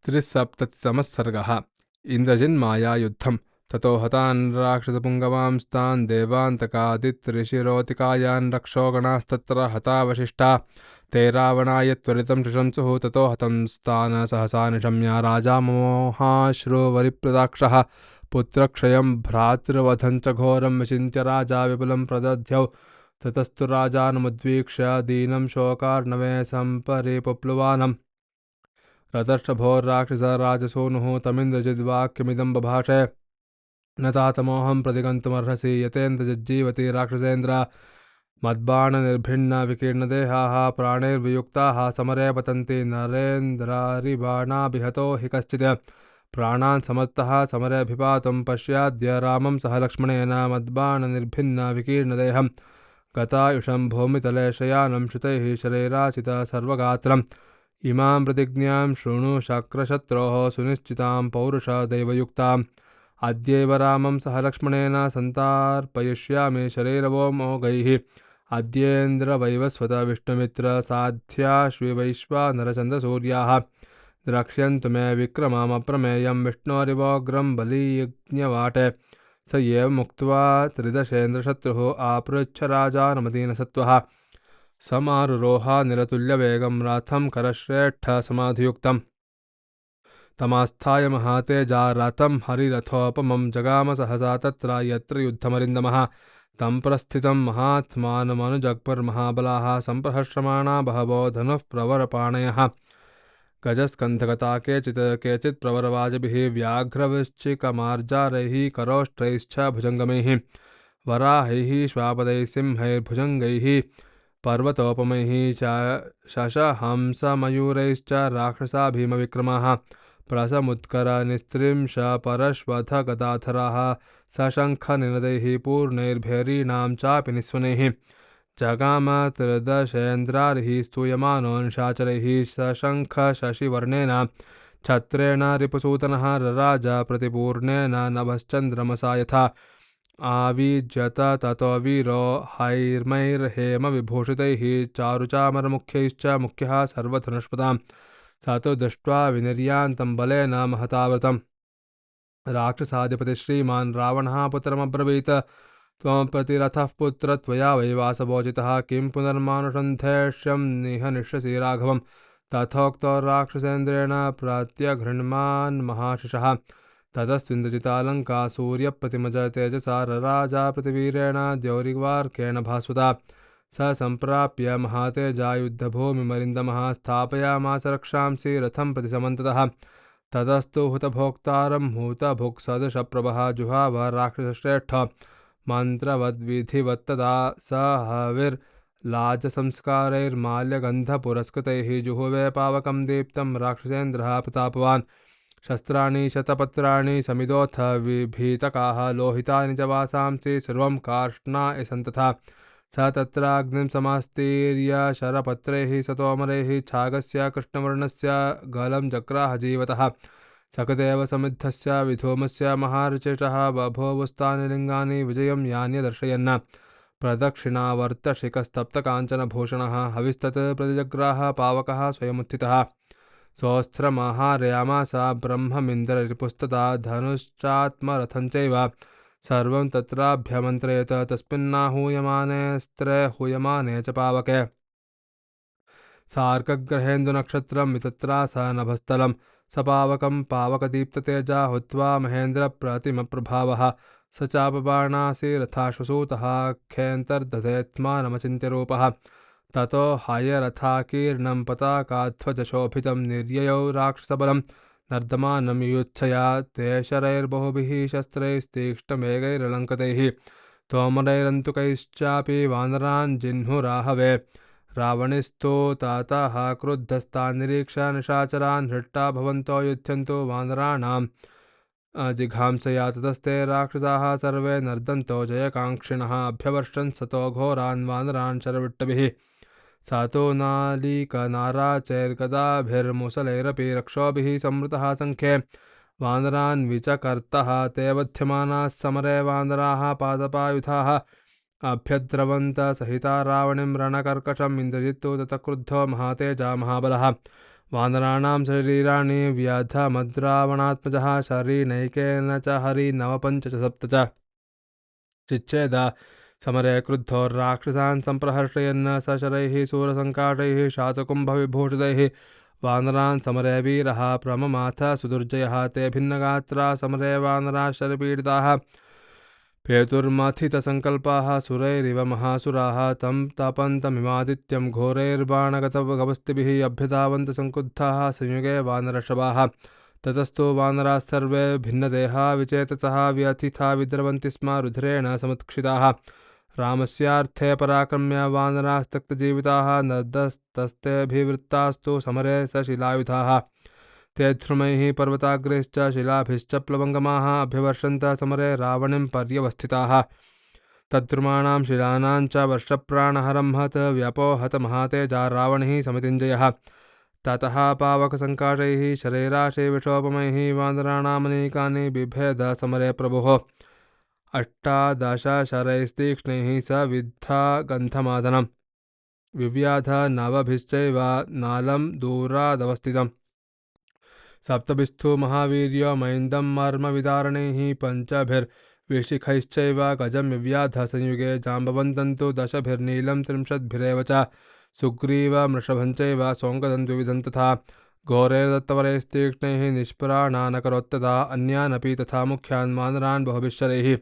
त्रिसप्ततितमः सर्गः। इन्द्रजिन्मायायुद्धं ततो हतान् राक्षसपुङ्गवांस्तान् देवान्तकादित्रिशिरोतिकायान् रक्षोगणास्तत्र हतावशिष्टा ते रावणाय त्वरितं शशंसुः। ततो हतंस्तान् सहसा निशम्य राजा मोहाश्रुवरिप्रदाक्षः पुत्रक्षयं भ्रातृवधं च घोरं विचिन्त्य राजा विपुलं प्रदध्यौ। ततस्तु राजानमुद्वीक्ष्य दीनं शोकार्णवे सम्परिपुप्लुवानम् रतर्षभोर्राक्षसराजसूनुः तमिन्द्रजिद्वाक्यमिदं बभाषे न तातमोऽहं प्रतिगन्तुमर्हसि यतेन्द्रजिज्जीवति राक्षसेन्द्र मद्बाणनिर्भिन्न विकीर्णदेहाः प्राणैर्वियुक्ताः समरे पतन्ति नरेन्द्रारिबाणाभिहतो हि कश्चित् प्राणान् समर्थः समरेऽभिपातुं पश्याद्य रामं सह लक्ष्मणेन मद्बाणनिर्भिन्न विकीर्णदेहं गतायुषं भूमितले शयानं श्रुतैः शरैराचित सर्वगात्रम् इमां प्रतिज्ञां शृणु शक्रशत्रोः सुनिश्चितां पौरुषदैवयुक्ताम् अद्यैव रामं सह लक्ष्मणेन सन्तार्पयिष्यामि शरैरवो मोघैः अद्येन्द्रवैवस्वत विष्णुमित्र साध्याश्विवैश्वानरचन्द्रसूर्याः द्रक्ष्यन्तु मे विक्रममप्रमेयं विष्णोरिवोग्रं बलियज्ञवाटे स एवमुक्त्वा त्रिदशेन्द्रशत्रुः आपृच्छ राजानमदीनसत्त्वः समारुरोहा निरतुल्यवेगं रथं करश्रेष्ठसमाधियुक्तम् तमास्थाय महातेजा रथं हरिरथोपमं जगाम सहसा तत्र यत्र युद्धमरिन्दमः तं प्रस्थितं महात्मानमनुजग्मुर्महाबलाः सम्प्रहर्षमाणा बहवो धनुः प्रवरपाणयः गजस्कन्धगता केचित् प्रवरवाजभिः व्याघ्रवृश्चिकमार्जारैः करोष्ट्रैश्च भुजङ्गमैः वराहैः श्वापदैः सिंहैर्भुजङ्गैः पर्वतोपमैः शशहंसमयूरैश्च राक्षसा भीमविक्रमाः प्रसमुत्करनिस्त्रिंश परश्वथगदाधराः सशङ्खनिनदैः पूर्णैर्भैरीणां चापि निस्वनैः जगाम त्रिदशेन्द्रारिः स्तूयमानो निशाचरैः सशङ्खशशिवर्णेन छत्रेण रिपुसूतनः रराज प्रतिपूर्णेन नभश्चन्द्रमसा यथा आविज्यत ततो वीरो हैर्मैर्हेमविभूषितैः चारुचामरमुख्यैश्च मुख्यः सर्वधनुष्पदां स तु दृष्ट्वा विनिर्यान्तं बलेन महतावृतं राक्षसाधिपति श्रीमान् रावणः पुत्रमब्रवीत् त्वमप्रतिरथः पुत्र त्वया वै वासवोचितः किं पुनर्मानुषन्धेष्यं निहनिष्यसि राघवं तथोक्तो राक्षसेन्द्रेण प्रत्यघृण्मान् महाशिषः ततस्त्विन्द्रजितालङ्का सूर्यप्रतिमज तेजसा रराजा प्रतिवीरेण द्यौरिवार्केण भास्वता स सम्प्राप्य महातेजा युद्धभूमिमरिन्दमः स्थापयामास रक्षांसि रथं प्रति समन्ततः ततस्तु हुतभोक्तारं हुतभुक्सदृशप्रभः जुहाव राक्षसश्रेष्ठ मन्त्रवद्विधिवत्तदा स हविर्लाजसंस्कारैर्माल्यगन्धपुरस्कृतैः जुहुवे पावकं दीप्तं राक्षसेन्द्रः प्रतापवान् शस्त्राणि शतपत्राणि समिदोऽथ विभीतकाः लोहितानि च वासांसि सर्वं कार्ष्णा यसन्तथा स तत्राग्निं समास्तीर्य शरपत्रैः सतोमरैः छागस्य कृष्णवर्णस्य गलं जग्राह जीवतः सकदेव समिद्धस्य विधूमस्य महारुचिषः बभूवुस्तानि लिङ्गानि विजयं यान्यदर्शयन् प्रदक्षिणावर्तशिखस्तप्तकाञ्चनभूषणः हविस्तत् प्रतिजग्राह पावकः स्वयमुत्थितः सोऽस्त्रमाहारयामास ब्रह्ममिन्द्ररिपुस्तदा धनुश्चात्मरथञ्चैव सर्वं तत्राभ्यमन्त्रयत तस्मिन्नाहूयमानेऽस्त्रे हूयमाने च पावके सार्कग्रहेन्दुनक्षत्रं वितत्रा स नभस्थलं स पावकं पावकदीप्ततेजा हुत्वा महेन्द्रप्रतिमप्रभावः स चापबाणासि रथाश्वसूतः खेन्तर्दधेत्मानमचिन्त्यरूपः ततो हयरथाकीर्णं पताकाध्वजशोभितं निर्ययौ राक्षसबलं नर्दमानं युयुत्सया ते शरैर्बहुभिः शस्त्रैस्तीक्ष्णमेघैरलङ्कृतैः तोमरैरन्तुकैश्चापि वानरान् जिह्नुराहवे रावणिस्थो तातः क्रुद्धस्तान् निरीक्ष्य निशाचरान् हृष्टा भवन्तो युध्यन्तु वानराणां जिघांसया ततस्ते राक्षसाः सर्वे नर्दन्तो जयकाङ्क्षिणः अभ्यवर्षन् सतो घोरान् वानरान् शरविट्टभिः सातो नालीकनाराचैर्गदाभिर्मुसलैरपि रक्षोभिः संवृतः सङ्ख्ये वानरान् विचकर्तः ते वध्यमानाः समरे वानराः पादपायुधाः अभ्यद्रवन्तः सहिता रावणिं रणकर्कशम् इन्द्रजित्तु ततः क्रुद्धो महातेजा महाबलः वानराणां शरीराणि व्याधमद्रावणात्मजः शरीनैकेन च हरिनवपञ्च च सप्त च चिच्छेद समरे क्रुद्धो राक्षसान् सम्प्रहर्षयन् सशरैः शूरसङ्काटैः शातकुम्भविभूषितैः वानरान् समरे वीरः प्रममाथ सुदुर्जयः ते भिन्नगात्रा समरे वानराः शरपीडिताः पेतुर्मथितसङ्कल्पाः सुरैरिव महासुराः तं तपन्तमिमादित्यं घोरैर्बाणगतगवस्तिभिः अभ्यधावन्तसङ्कुद्धाः संयुगे वानरषभाः ततस्तु वानराः सर्वे भिन्नदेहा विचेतसः व्यथिता विद्रवन्ति स्म रुधिरेण समुत्क्षिताः रामस्यार्थे पराक्रम्य वानरास्तक्तजीविताः नर्दस्तस्तेऽभिवृत्तास्तु समरे सशिलायुधाः ते ध्रुमैः पर्वताग्रैश्च शिलाभिश्च प्लवङ्गमाः अभ्यवर्षन्त समरे रावणिं पर्यवस्थिताः तद्द्रुमाणां शिलानां च वर्षप्राणहरं हत व्यपोहत महातेजा रावणिः समितिञ्जयः ततः पावकसङ्काटैः शरैराशैविषोपमैः वानराणामनेकानि बिभेद समरे प्रभुः अष्टादशशरैस्तीक्ष्णैः स विद्धा गन्धमादनं विव्याध नवभिश्चैव नालं दूरादवस्थितम् सप्तभिस्तु महावीर्यो मैन्दं मर्मविदारणैः पञ्चभिर्विशिखैश्चैव गजं विव्याध संयुगे जाम्बवन्तं तु दशभिर्नीलं त्रिंशद्भिरेव च सुग्रीवमृषभञ्चैव सोङ्गदं द्विविधं तथा घोरैर्दत्तवरैस्तीक्ष्णैः निष्प्राणानकरोत्तदा अन्यानपि तथा मुख्यान् वानरान् बहुभिश्चरैः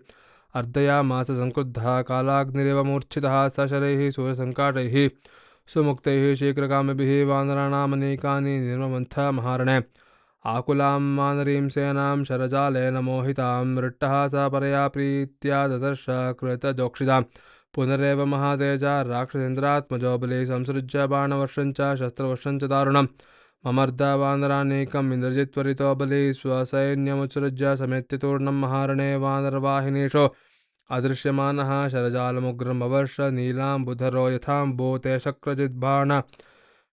अर्दयामास संक्रुद्धः कालाग्निरिव मूर्छितः सशरैः सूर्यसङ्काटैः सुमुक्तैः शीघ्रकामिभिः वानराणामनेकानि निर्ममन्थ महारणे आकुलां वानरीं सेनां शरजालेन मोहितां मृट्टः स परया प्रीत्या ददर्श कृतजोक्षितां पुनरेव महातेजा राक्षसेन्द्रात्मजो बली संसृज्य बाणवर्षं च शस्त्रवर्षं च दारुणं ममर्द वानरानेकम् इन्द्रजित्वरितो बली स्वसैन्यमुत्सृज्य समेत्य तूर्णं महारणे वानरवाहिनीषु अदृश्यमानः शरजालमुग्रम् अवर्ष नीलाम्बुधरो यथाम्बूते शक्रजिद्बाण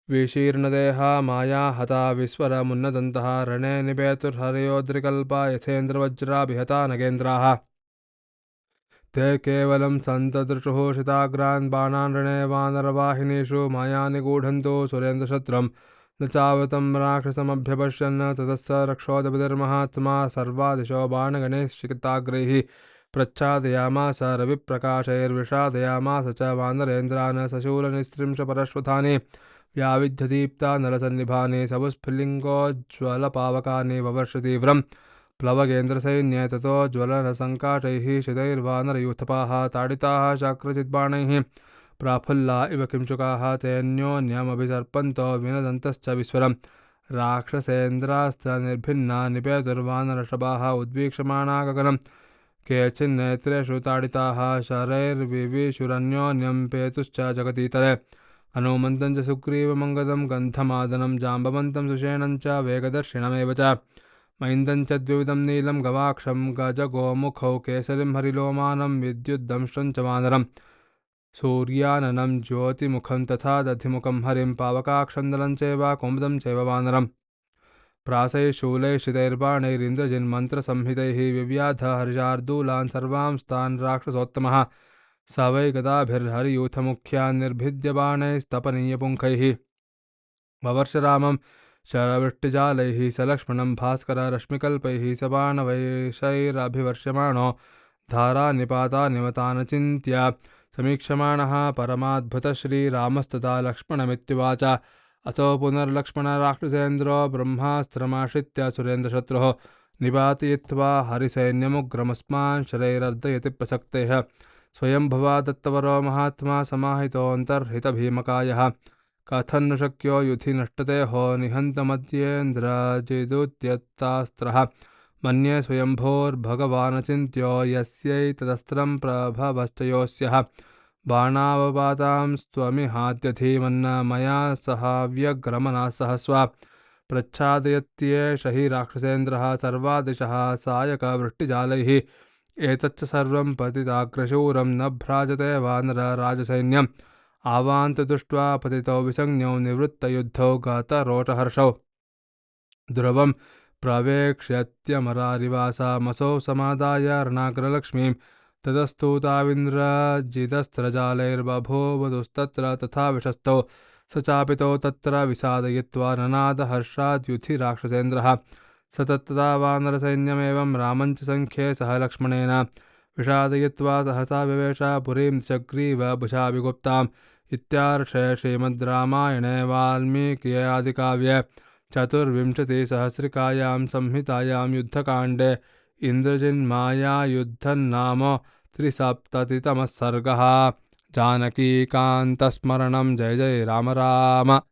विशीर्णदेहा माया हता विस्वरमुन्नदन्तः रणे निपेतुर्हरयोद्रिकल्पा यथेन्द्रवज्राभिहता नगेन्द्राः ते केवलं सन्तदृशुः शिताग्रान् बाणान् रणे वानरवाहिनीषु माया निगूढन्तु सुरेन्द्रशत्रं न चावतं राक्षसमभ्यपश्यन् ततः स रक्षोदपितर्महात्मा सर्वादिशो बाणगणैश्चिताग्रैः प्रच्छादयामास रविप्रकाशैर्विषादयामास च वानरेन्द्रान् सशूलनिस्त्रिंशपरश्वथानि व्याविध्यदीप्ता नरसन्निभानि सबुस्फुलिङ्गोज्ज्वलपावकानि ववर्ष तीव्रं प्लवगेन्द्रसैन्ये ततो ज्वलनसङ्काटैः शितैर्वानरयूथपाः ताडिताः शाक्रचिद्बाणैः प्राफुल्ला इव किंशुकाः तेऽन्योन्यमभिसर्पन्तो विनदन्तश्च विस्वरं राक्षसेन्द्रास्त्रनिर्भिन्ना निपेतुर्वानरषभाः उद्वीक्षमाणा गगनं केचिन्नेत्रेषु ताडिताः शरैर्विविशुरन्योन्यं पेतुश्च जगतीतले हनुमन्तं च सुग्रीवमङ्गदं गन्धमादनं जाम्बवन्तं सुषेणं च वेगदर्शिनमेव च मैन्दं च द्विविधं नीलं गवाक्षं गजगोमुखौ केसरिं हरिलोमानं विद्युद्दंष्ट्रं च वानरं सूर्याननं ज्योतिमुखं तथा दधिमुखं हरिं पावकाक्षं नलं चैव कौमुदं चैव वानरं प्रासैः शूलैः शितैर्बाणैरिन्द्रजिन्मन्त्रसंहितैः विव्याध हर्षार्दूलान् सर्वांस्तान् राक्षसोत्तमः स वै गदाभिर्हरियूथमुख्यान् निर्भिद्य बाणैस्तपनीयपुङ्खैः ववर्ष रामं शरवृष्टिजालैः सलक्ष्मणं भास्कररश्मिकल्पैः स बाणवैशैरभिवर्ष्यमाणो धारानिपातानिमतानचिन्त्य समीक्षमाणः परमाद्भुतश्रीरामस्तथा लक्ष्मणमित्युवाच असौ पुनर्लक्ष्मणराक्षसेन्द्रो ब्रह्मास्त्रमाश्रित्य सुरेन्द्रशत्रुः निपातयित्वा हरिसैन्यमुग्रमस्मान् शरैरर्दयति प्रसक्तेः स्वयंभुवा दत्तवरो महात्मा समाहितोऽन्तर्हितभीमकायः कथन्नु शक्यो युधि नष्टतेहो निहन्तमद्येन्द्रजिदुद्यत्तास्त्रः मन्ये स्वयंभोर्भगवानचिन्त्यो यस्यैतदस्त्रं प्रभवश्च योऽस्यः बाणावपातां स्वमिहाद्यधीमन्न मया सहाव्यग्रमणः सहस्व प्रच्छादयत्येष हि राक्षसेन्द्रः सर्वादिशः सायकवृष्टिजालैः एतच्च सर्वं पतिताग्रशूरं न भ्राजते वानरराजसैन्यम् आवान्तु दृष्ट्वा पतितौ विसंज्ञौ निवृत्तयुद्धौ गतरोषहर्षौ ध्रुवं प्रवेक्ष्यत्यमरारिवासामसौ समादाय रणाग्रलक्ष्मीं ततस्तु ताविन्द्रजिदस्त्रजालैर्बभूवुस्तत्र तथा विशस्तौ स चापितो तत्र विषादयित्वा ननादहर्षाद्युधि राक्षसेन्द्रः। स तत्तदा वानरसैन्यमेवं रामञ्च सङ्ख्ये सह लक्ष्मणेन विषादयित्वा सहसा विवेश पुरीं चग्रीव भुजाभिगुप्ताम्। इत्यार्षे श्रीमद् रामायणे वाल्मीकिये आदिकाव्ये चतुर्विंशतिसहस्रिकायां संहितायां युद्धकाण्डे इन्द्रजिन्मायायुद्धन्नाम 3सप्ततितमः सर्गः। जानकीकान्तस्मरणं जय जय राम राम।